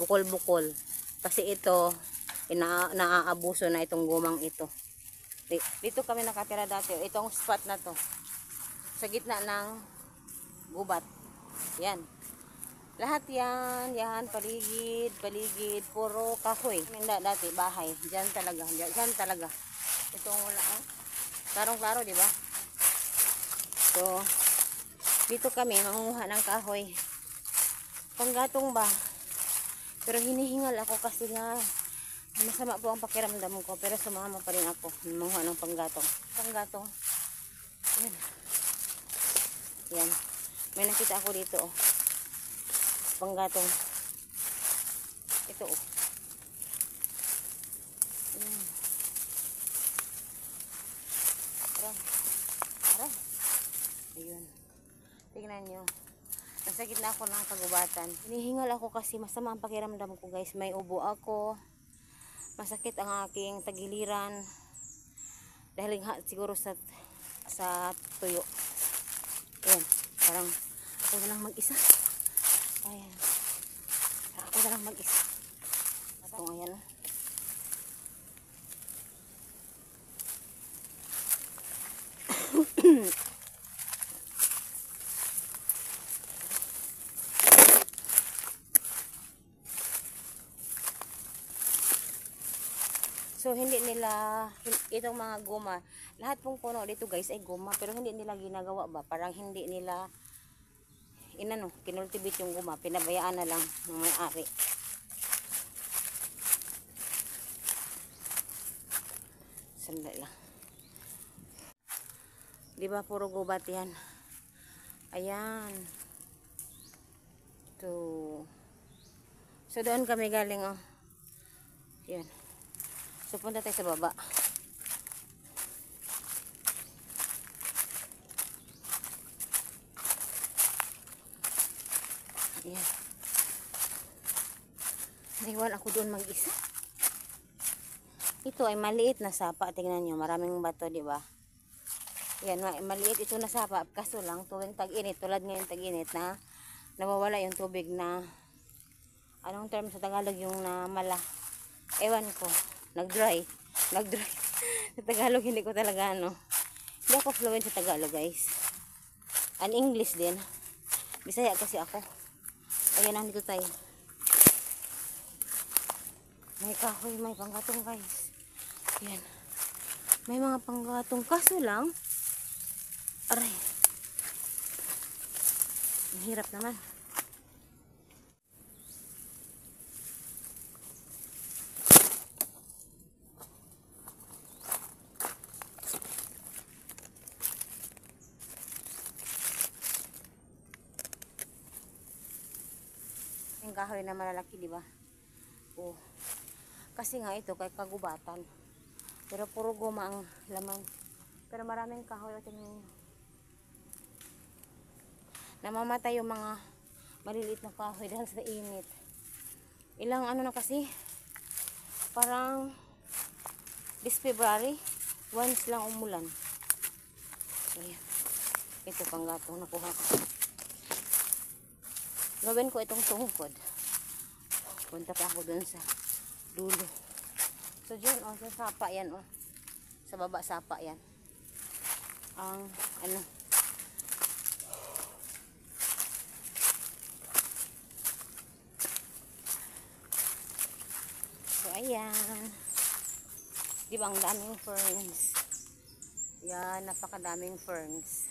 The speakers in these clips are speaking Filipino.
bukol-bukol. Kasi ito, naaabuso na itong gumang ito. Dito kami nakatira dati. Itong spot na to. Sa gitna ng gubat. Yan. Lahat yan, paligid, puro kahoy. Dati, bahay. Diyan talaga. Itong wala, oh. Klarong-klaro, di ba? So, dito kami, mangunguha ng kahoy. Panggatong ba? Pero hinihingal ako kasi nga, masama po ang pakiramdam ko. Pero sumama pa rin ako, mangunguha ng panggatong. Yan. Yan. May nakita ako dito, oh. Panggatong. Ito, oh. Ayan. Aray. Ayun. Tingnan nyo. Nasa gitna ako ng kagubatan. Hinihingal ako kasi masama ang pakiramdam ko, guys. May ubo ako. Masakit ang aking tagiliran. Dahil siguro sa tuyo. Ayan. Parang ako na lang mag-isa. Ayan. Ako na lang mag-isa. Ito, ayan. So, hindi nila, itong mga goma, lahat pong puno dito, guys, ay goma, pero hindi nila ginagawa ba? Parang hindi nila, kinultivate yung goma, pinabayaan na lang ng may-ari. Sandali lang. Diba, puro gubat yan. Ayan. So, doon kami galing, oh. Yan. So, punta tayo sa baba. Ayan. Naiwan ako doon mag-isa. Ito ay maliit na sapa. Tingnan nyo, maraming bato, di ba? Yan, maliit ito na sapa. Kaso lang, tuwing tag-init, tulad ngayon tag-init na nawawala yung tubig na, anong term sa Tagalog yung na mala? Ewan ko. Nag-dry. Sa Tagalog, hindi ko talaga, hindi ako fluent sa Tagalog, guys. An English din. Bisaya kasi ako. Ayan, nandito tayo. May kahoy, may panggatong, guys. Ayan. May mga panggatong. Kaso lang, aray. Ang hirap naman. Yung kahoy na malalaki, di ba? Oh. Kasi nga ito kay kagubatan. Pero puro goma ang laman. Pero maraming kahoy. Tingnan niyo. Namamatay yung mga maliliit na kahoy dahil sa init. Ilang na kasi, parang this February, once lang umulan. Ayan. Ito panggatong nakuha ko. Gawin ko itong tungkod. Punta pa ako dun sa dulo. So dyan, sa sapa yan, sa baba sapa yan. Ang so ayan, di ba ang daming ferns? Yan, napakadaming ferns.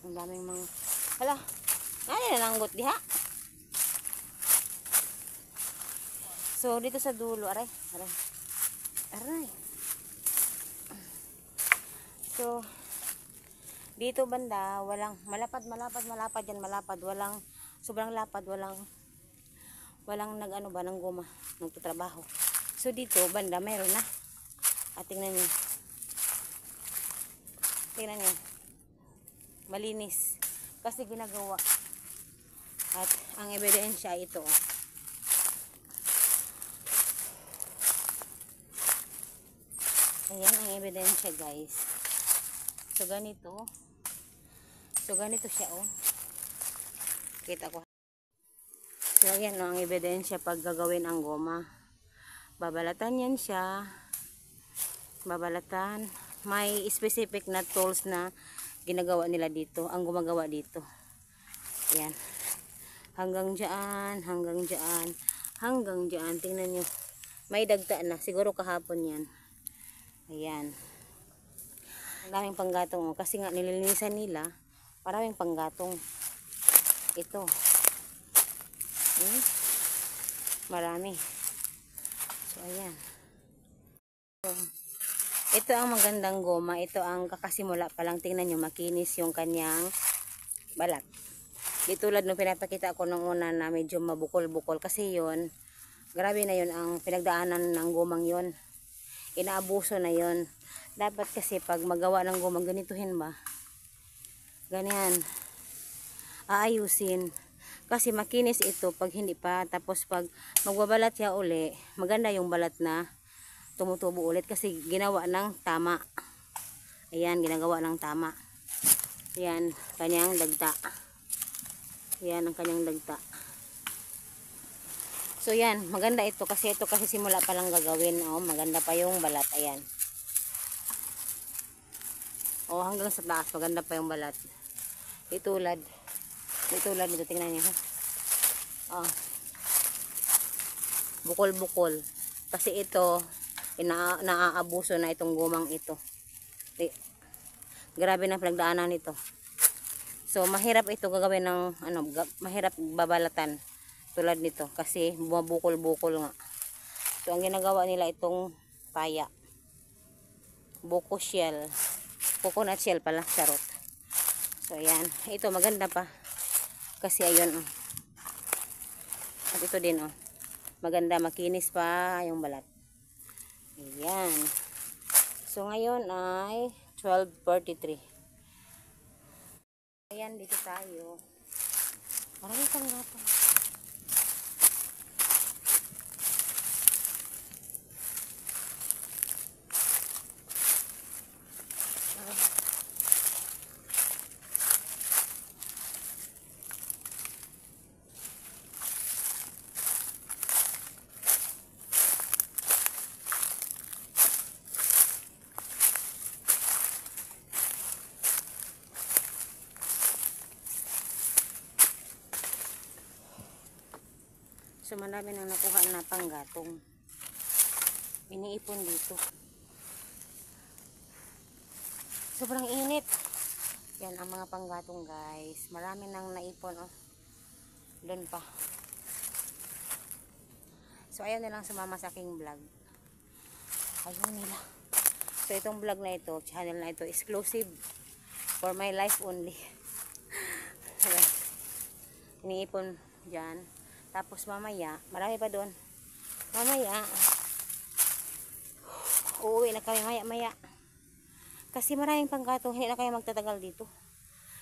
Ang daming mga, hala, nananggot diha. So dito sa dulo, aray. So dito banda, walang malapad yan, walang sobrang lapad, walang ng goma, nagtatrabaho. So dito banda meron na. At tingnan niyo. Malinis kasi ginagawa. At ang ebidensya ito. Ayan ang ebidensya, guys. So ganito. So ganito siya, oh. Kita ko. So ayan, oh, ang ebidensya pag gagawin ang goma. Babalatan yan siya. Babalatan. May specific na tools na ginagawa nila dito. Ang gumagawa dito. Ayan. Hanggang dyan, hanggang dyan, hanggang dyan. Tingnan nyo. May dagta na. Siguro kahapon yan. Ayan. Ang daming panggatong. Kasi nga nililinisan nila. Maraming panggatong. Ito. Marami. So, ayan. So, ito ang magandang goma. Ito ang kakasimula pa lang. Tingnan nyo, makinis yung kanyang balat. Di tulad nung pinapakita ko nung una na medyo mabukol-bukol. Kasi yun, grabe na yun ang pinagdaanan ng gomang yun. Inaabuso na yun. Dapat kasi pag magawa ng gomang, ganituhin ba? Ganyan. Aayusin. Kasi makinis ito pag hindi pa. Tapos pag magbabalat siya uli, maganda yung balat na tumutubo ulit kasi ginawa ng tama. Ayan, ginagawa ng tama. Ayan, kanyang dagta. Ayan ang kanyang dagta. So yan, maganda ito kasi simula pa lang gagawin. Oh, maganda pa yung balat. Ayan. Oh, hanggang sa taas maganda pa yung balat. Itulad nito, tingnan niyo. Oh. Bukol-bukol. Kasi ito naaabuso na itong gumang ito. Grabe na pinagdaanan nito. So mahirap ito gagawin ng mahirap babalatan tulad nito kasi bumabukol-bukol nga. So ang ginagawa nila itong paya. Buko shell. Coconut shell pala, charot. So ayan, ito maganda pa. Kasi ayun oh. At ito din oh. Maganda, makinis pa yung balat. Ayan. So, ngayon ay 12:43. Ayan, dito tayo. Marami pang gato. So marami nang nakuha na panggatong. Iniipon dito. Sobrang init. Yan ang mga panggatong, guys. Marami nang naipon oh. Doon pa. So ayaw nilang sumama sa aking vlog. Ayaw nila. So itong vlog na ito, channel na ito, exclusive for my life only. Iniipon dyan. Tapos mamaya, marami pa doon. Mamaya, uuwi na kami maya-maya. Kasi maraming panggatong, hindi na kayo magtatagal dito.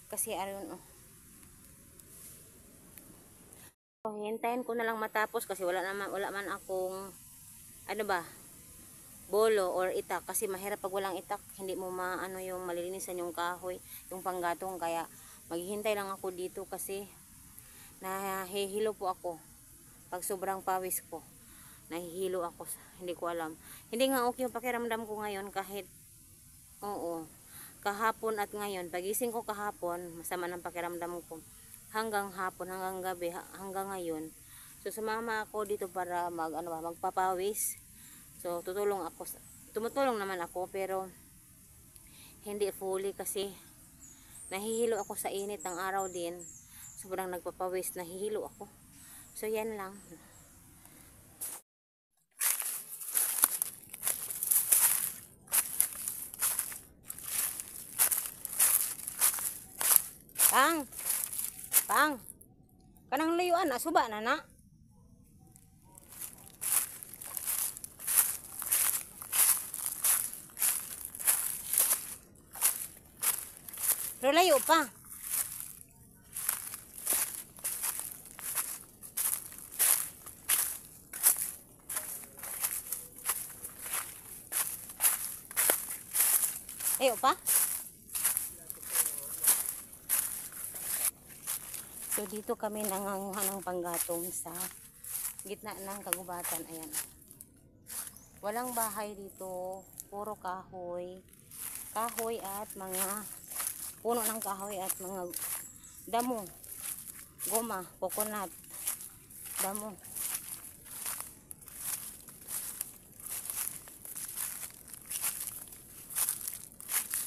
Kasi ayun oh. So, hintayin ko na lang matapos kasi wala man akong bolo or itak. Kasi mahirap pag walang itak, hindi mo yung malilinisan yung kahoy, yung panggatong. Kaya maghihintay lang ako dito kasi nahihilo po ako pag sobrang pawis ko, nahihilo ako, hindi ko alam, hindi nga okay yung pakiramdam ko ngayon kahit kahapon at ngayon, pagising ko kahapon masama ng pakiramdam ko hanggang hapon, hanggang gabi, hanggang ngayon. So sumama ako dito para magpapawis. So tumutulong naman ako pero hindi fully kasi nahihilo ako sa init ng araw din. Sobrang nagpapawis, nahihilo ako. So yan lang. Pang kanang layuan asuba na na. Pero layo pa. Ayo pa? So dito kami nanganguha ng panggatong sa gitna ng kagubatan. Ayan. Walang bahay dito. Puro kahoy. Kahoy at mga puno ng kahoy at mga damo. Goma, coconut. Damo.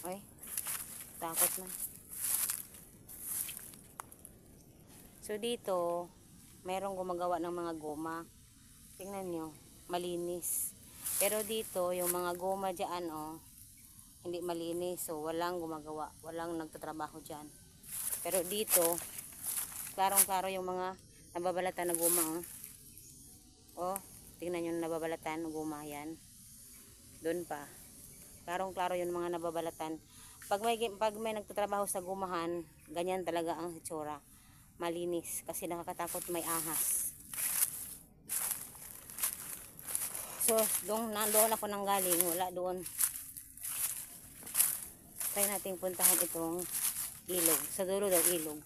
Ay, takot na. So dito, mayroong gumagawa ng mga goma. Tingnan nyo, malinis. Pero dito, yung mga goma dyan, oh, hindi malinis. So walang gumagawa, walang nagtatrabaho dyan. Pero dito, klarong-klaro yung mga nababalatan na goma, oh. Oh, tingnan nyo nababalatan ng goma yan. Doon pa. Klarong-klaro yung mga nababalatan. Pag may nagtatrabaho sa gumahan, ganyan talaga ang hitsura. Malinis kasi nakakatakot, may ahas. So nandoon ako nang galing, wala doon. Try nating puntahan itong ilog, sa dulo daw ilog.